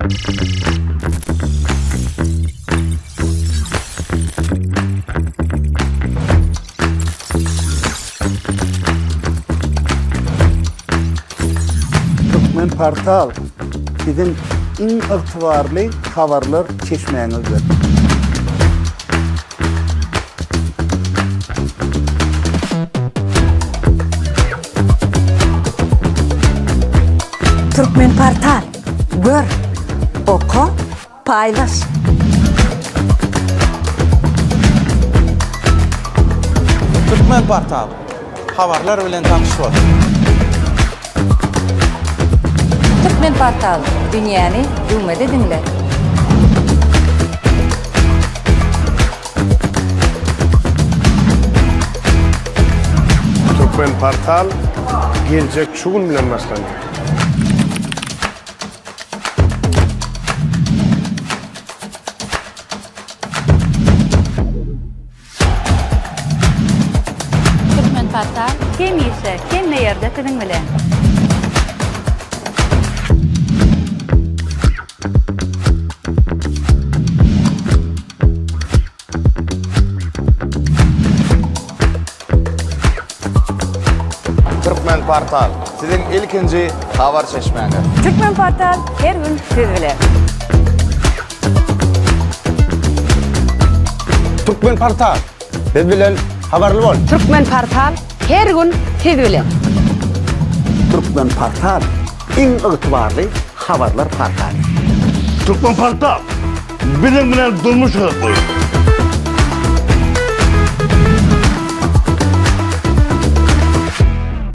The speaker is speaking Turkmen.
Türkmen Portal sizin en itibarlı haberler çeşmeğinizdir. Türkmen Portal. Gör, oku, paylaş. Türkmen Portal. Haberler bilen tanışıp ol. Türkmen Portal. Dünyani düğmede dinle. Türkmen Portal gelecek şu gün bilen başlandı. Türkmen Portal kim ise kim ne yerde tidin bilen. Türkmen Portal. Sizin ilkinci haber çeşmeğiniz. Türkmen Portal her gün siz bilen. Türkmen Portal. Biz bilen haberli ol. Türkmen Portal her gün siz bilen. Türkmen Portal en itibarlı haberler portalı. Türkmen Portal bizim bilen durmuş olup.